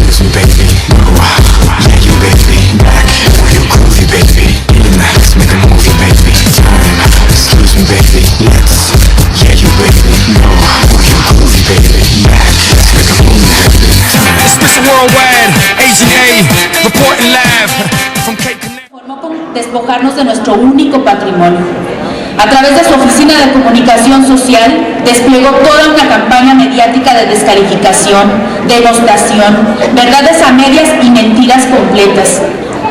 Excuse me, baby. No, yeah, you baby. Back, you groovy, baby. Let's make a movie, baby. Time, excuse me, baby. Let's, yeah, you baby. No, you groovy, baby. Back, let's make a movie, baby. Time. It's Mr. Worldwide, AGA, reporting live from Cape Canaveral. Formó con despojarnos de nuestro único patrimonio. A través de su oficina de comunicación social, desplegó toda una campaña mediática de descalificación, denostación, verdades a medias y mentiras completas.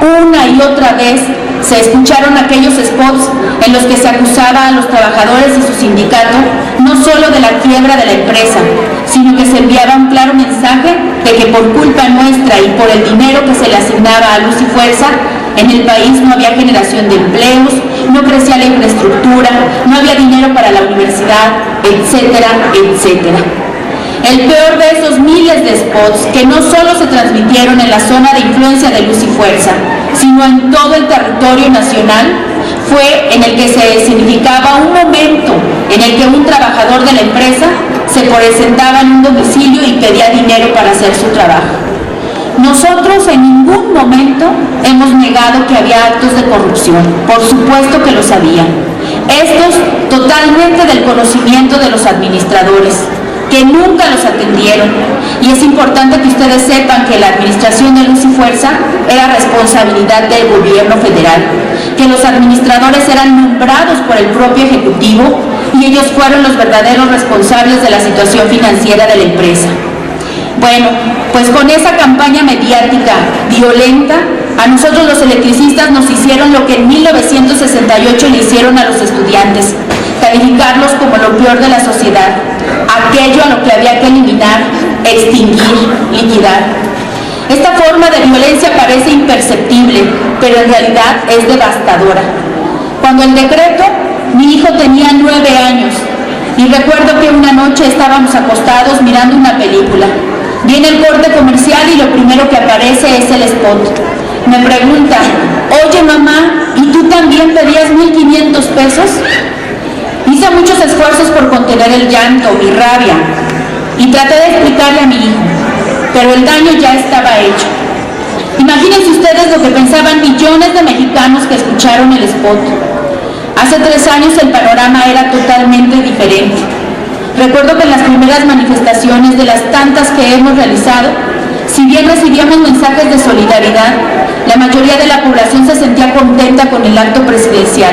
Una y otra vez se escucharon aquellos spots en los que se acusaba a los trabajadores y su sindicato no solo de la quiebra de la empresa, sino que se enviaba un claro mensaje de que por culpa nuestra y por el dinero que se le asignaba a Luz y Fuerza, en el país no había generación de empleos, no crecía la infraestructura, no había dinero para la universidad, etcétera, etcétera. El peor de esos miles de spots que no solo se transmitieron en la zona de influencia de Luz y Fuerza, sino en todo el territorio nacional, fue en el que se significaba un momento en el que un trabajador de la empresa se presentaba en un domicilio y pedía dinero para hacer su trabajo. Nosotros en ningún momento hemos negado que había actos de corrupción, por supuesto que los había. Estos totalmente del conocimiento de los administradores, que nunca los atendieron, y es importante que ustedes sepan que la administración de Luz y Fuerza era responsabilidad del gobierno federal, que los administradores eran nombrados por el propio Ejecutivo y ellos fueron los verdaderos responsables de la situación financiera de la empresa. Bueno, pues con esa campaña mediática violenta, a nosotros los electricistas nos hicieron lo que en 1968 le hicieron a los estudiantes, calificarlos como lo peor de la sociedad, aquello a lo que había que eliminar, extinguir, liquidar. Esta forma de violencia parece imperceptible, pero en realidad es devastadora. Cuando el decreto, mi hijo tenía 9 años, y recuerdo que una noche estábamos acostados mirando una película. Viene el corte comercial y lo primero que aparece es el spot. Me pregunta, oye mamá, ¿y tú también pedías 1,500 pesos? Hice muchos esfuerzos por contener el llanto, mi rabia, y traté de explicarle a mi hijo, pero el daño ya estaba hecho. Imagínense ustedes lo que pensaban millones de mexicanos que escucharon el spot. Hace 3 años el panorama era totalmente diferente. Recuerdo que en las primeras manifestaciones de las tantas que hemos realizado, si bien recibíamos mensajes de solidaridad, la mayoría de la población se sentía contenta con el acto presidencial.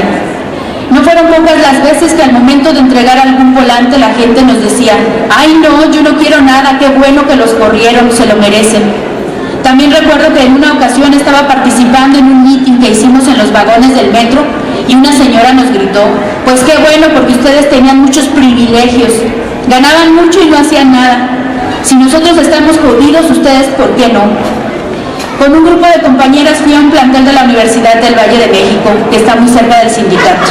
No fueron pocas las veces que al momento de entregar algún volante la gente nos decía, ay no, yo no quiero nada, qué bueno que los corrieron, se lo merecen. También recuerdo que en una ocasión estaba participando en un meeting que hicimos en los vagones del metro y una señora nos gritó, pues qué bueno porque ustedes tenían muchos privilegios, ganaban mucho y no hacían nada. Si nosotros estamos jodidos, ustedes ¿por qué no? Con un grupo de compañeras fui a un plantel de la Universidad del Valle de México, que está muy cerca del sindicato,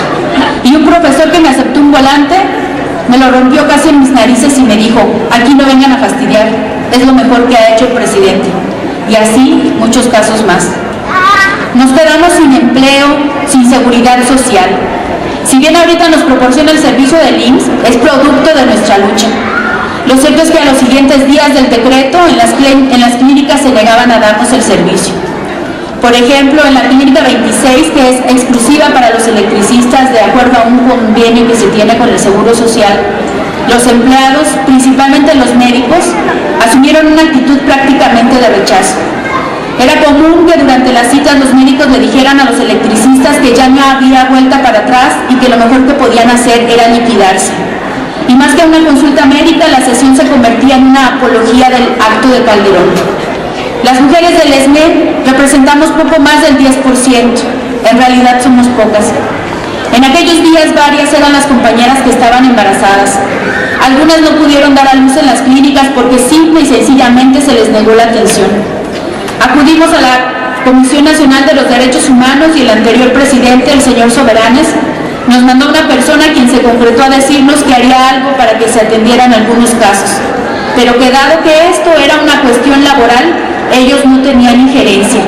y un profesor que me aceptó un volante, me lo rompió casi en mis narices y me dijo, aquí no vengan a fastidiar, es lo mejor que ha hecho el presidente. Y así muchos casos más. Nos quedamos sin empleo, sin seguridad social. Si bien ahorita nos proporciona el servicio del IMSS, es producto de nuestra lucha. Lo cierto es que a los siguientes días del decreto, en las clínicas se negaban a darnos el servicio. Por ejemplo, en la clínica 26, que es exclusiva para los electricistas de acuerdo a un convenio que se tiene con el Seguro Social, los empleados, principalmente los médicos, asumieron una actitud prácticamente de rechazo. Era común que durante las citas los médicos le dijeran a los electricistas que ya no había vuelta para atrás y que lo mejor que podían hacer era liquidarse. Y más que una consulta médica, la sesión se convertía en una apología del acto de Calderón. Las mujeres del ESME representamos poco más del 10%, en realidad somos pocas. En aquellos días varias eran las compañeras que estaban embarazadas. Algunas no pudieron dar a luz en las clínicas porque simple y sencillamente se les negó la atención. Acudimos a la Comisión Nacional de los Derechos Humanos y el anterior presidente, el señor Soberanes, nos mandó una persona quien se concretó a decirnos que haría algo para que se atendieran algunos casos, pero que dado que esto era una cuestión laboral, ellos no tenían injerencia.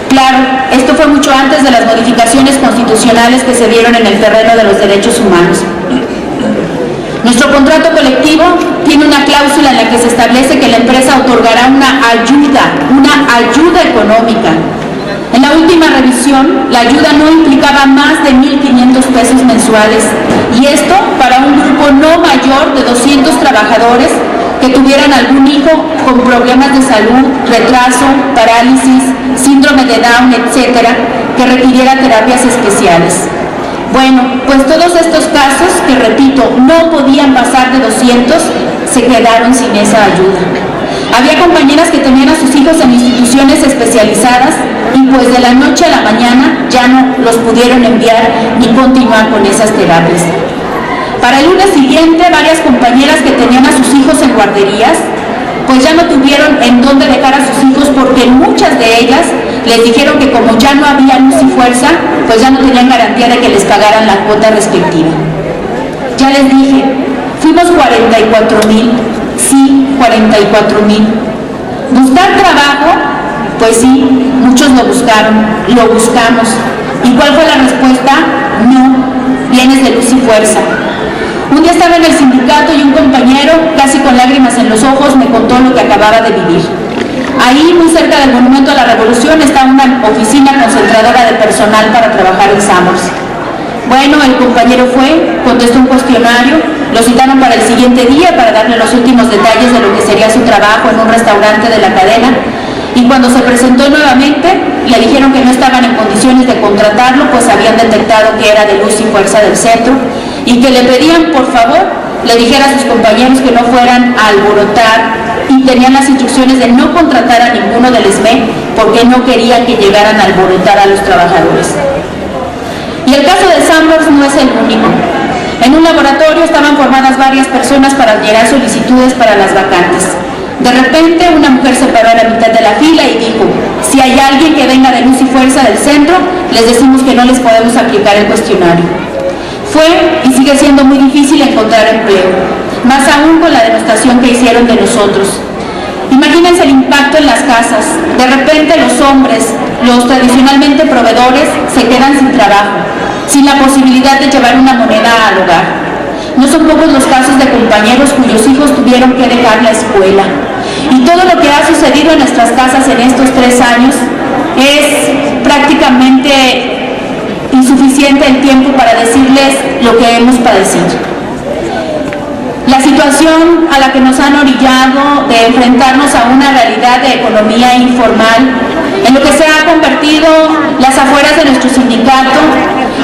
Claro, esto fue mucho antes de las modificaciones constitucionales que se dieron en el terreno de los derechos humanos. Nuestro contrato colectivo tiene una cláusula en la que se establece que la empresa otorgará una ayuda económica. En la última revisión, la ayuda no implicaba más de 1.500 pesos mensuales, y esto para un grupo no mayor de 200 trabajadores que tuvieran algún hijo con problemas de salud, retraso, parálisis, síndrome de Down, etcétera, que requiriera terapias especiales. Bueno, pues todos estos casos, que repito, no podían pasar de 200, se quedaron sin esa ayuda. Había compañeras que tenían a sus hijos en instituciones especializadas y pues de la noche a la mañana ya no los pudieron enviar ni continuar con esas terapias. Para el lunes siguiente, varias compañeras que tenían a sus hijos en guarderías, pues ya no tuvieron en dónde dejar a sus hijos, porque muchas de ellas les dijeron que como ya no había luz y fuerza, pues ya no tenían garantía de que les pagaran la cuota respectiva. Ya les dije, fuimos 44,000, sí, 44,000. ¿Buscar trabajo? Pues sí, muchos lo buscaron, lo buscamos. ¿Y cuál fue la respuesta? No, vienes de luz y fuerza. Un día estaba en el sindicato y un compañero, casi con lágrimas en los ojos, me contó lo que acababa de vivir. Ahí, muy cerca del Monumento a la Revolución, está una oficina concentradora de personal para trabajar en Summers. Bueno, el compañero fue, contestó un cuestionario, lo citaron para el siguiente día para darle los últimos detalles de lo que sería su trabajo en un restaurante de la cadena, y cuando se presentó nuevamente, le dijeron que no estaban en condiciones de contratarlo, pues habían detectado que era de luz y fuerza del centro, y que le pedían, por favor, le dijera a sus compañeros que no fueran a alborotar, y tenían las instrucciones de no contratar a ninguno del SME porque no querían que llegaran a alborotar a los trabajadores. Y el caso de Summers no es el único. En un laboratorio estaban formadas varias personas para llenar solicitudes para las vacantes. De repente una mujer se paró a la mitad de la fila y dijo: si hay alguien que venga de luz y fuerza del centro, les decimos que no les podemos aplicar el cuestionario. Fue y sigue siendo muy difícil encontrar empleo, más aún con la demostración que hicieron de nosotros. Imagínense el impacto en las casas. De repente los hombres, los tradicionalmente proveedores, se quedan sin trabajo, sin la posibilidad de llevar una moneda al hogar. No son pocos los casos de compañeros cuyos hijos tuvieron que dejar la escuela. Y todo lo que ha sucedido en nuestras casas en estos 3 años es prácticamente insuficiente el tiempo para decirles lo que hemos padecido. La situación a la que nos han orillado de enfrentarnos a una realidad de economía informal, en lo que se ha convertido las afueras de nuestro sindicato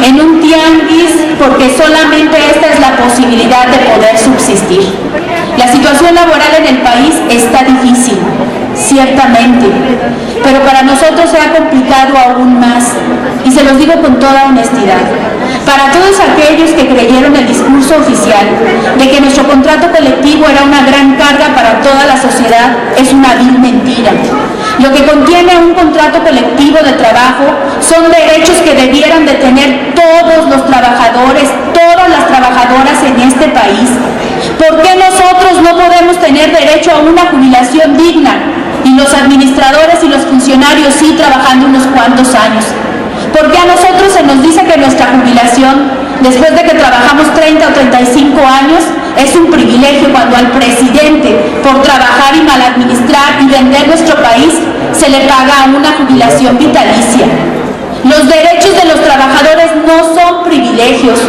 en un tianguis, porque solamente esta es la posibilidad de poder subsistir. La situación laboral en el país está difícil, ciertamente, pero para nosotros se ha complicado aún más, y se los digo con toda honestidad. Para todos aquellos que creyeron el discurso oficial de que nuestro contrato colectivo era una gran carga para toda la sociedad, es una vil mentira. Lo que contiene un contrato colectivo de trabajo son derechos que debieran de tener todos los trabajadores, todas las trabajadoras en este país. ¿Por qué nosotros no podemos tener derecho a una jubilación digna y los administradores y los funcionarios sí trabajando unos cuantos años? ¿Por qué a nosotros se nos dice que nuestra jubilación, después de que trabajamos 30 o 35 años, es un privilegio, cuando al presidente, por trabajar y maladministrar y vender nuestro país, se le paga una jubilación vitalicia? Los derechos de los trabajadores no son privilegios.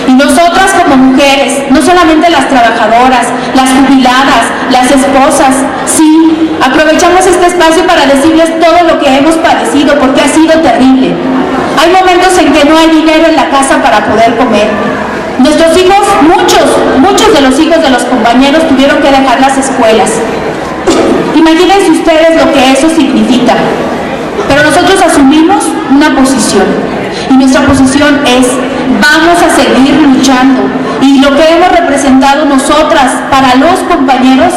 Y nosotras como mujeres, no solamente las trabajadoras, las jubiladas, las esposas, sí, aprovechamos este espacio para decirles todo lo que hemos padecido, porque ha sido terrible. Hay momentos en que no hay dinero en la casa para poder comer. Nuestros hijos, muchos de los hijos de los compañeros tuvieron que dejar las escuelas. Imagínense ustedes lo que eso significa. Pero nosotros asumimos una posición, y nuestra posición es: vamos a seguir luchando, y lo que hemos representado nosotras para los compañeros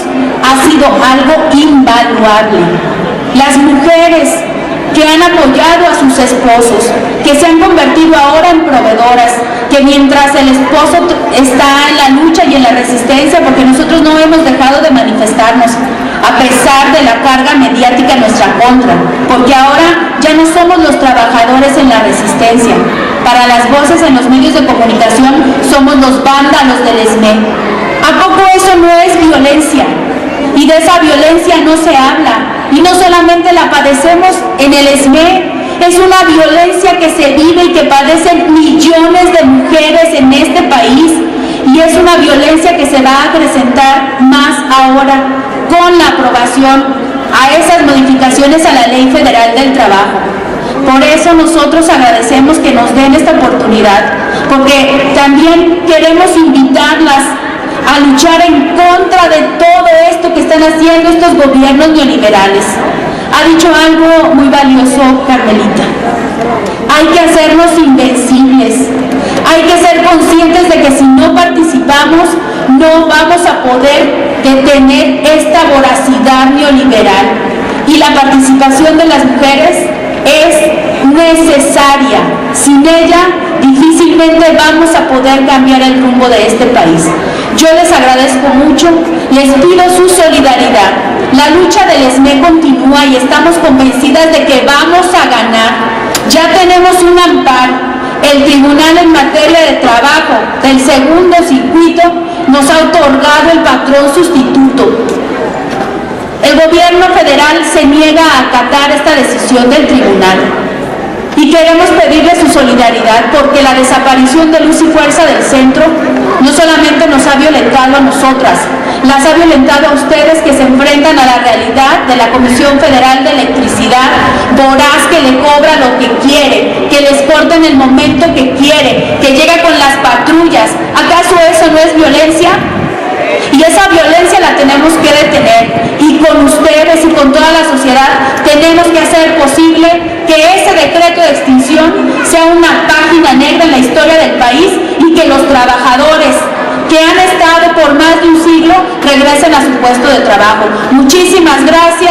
ha sido algo invaluable. Las mujeres que han apoyado a sus esposos, que se han convertido ahora en proveedoras, que mientras el esposo está en la lucha y en la resistencia, porque nosotros no hemos dejado de manifestarnos, a pesar de la carga mediática en nuestra contra, porque ahora ya no somos los trabajadores en la resistencia, para las voces en los medios de comunicación somos los vándalos del ESME. ¿A poco eso no es violencia? Y de esa violencia no se habla. Y no solamente la padecemos en el ESME, es una violencia que se vive y que padecen millones de mujeres en este país. Y es una violencia que se va a acrecentar más ahora con la aprobación a esas modificaciones a la Ley Federal del Trabajo. Por eso nosotros agradecemos que nos den esta oportunidad, porque también queremos invitarlas a luchar en contra de todo esto que están haciendo estos gobiernos neoliberales. Ha dicho algo muy valioso Carmelita: hay que hacernos invencibles, hay que ser conscientes de que si no participamos no vamos a poder detener esta voracidad neoliberal, y la participación de las mujeres es necesaria. Sin ella difícilmente vamos a poder cambiar el rumbo de este país. Yo les agradezco mucho, les pido su solidaridad. La lucha del ESME continúa y estamos convencidas de que vamos a ganar. Ya tenemos un amparo. El Tribunal en Materia de Trabajo del Segundo Circuito nos ha otorgado el patrón sustituto. El gobierno federal se niega a acatar esta decisión del tribunal y queremos pedirle su solidaridad, porque la desaparición de Luz y Fuerza del centro no solamente nos ha violentado a nosotras, las ha violentado a ustedes que se enfrentan a la realidad de la Comisión Federal de Electricidad voraz, que le cobra lo que quiere, que les corta en el momento que quiere, que llega con las patrullas. ¿Acaso eso no es violencia? Y esa violencia la tenemos que detener, y con ustedes y con toda la sociedad tenemos que hacer posible que ese decreto de extinción sea una página negra en la historia del país, y que los trabajadores que han estado por más de un siglo regresen a su puesto de trabajo. Muchísimas gracias.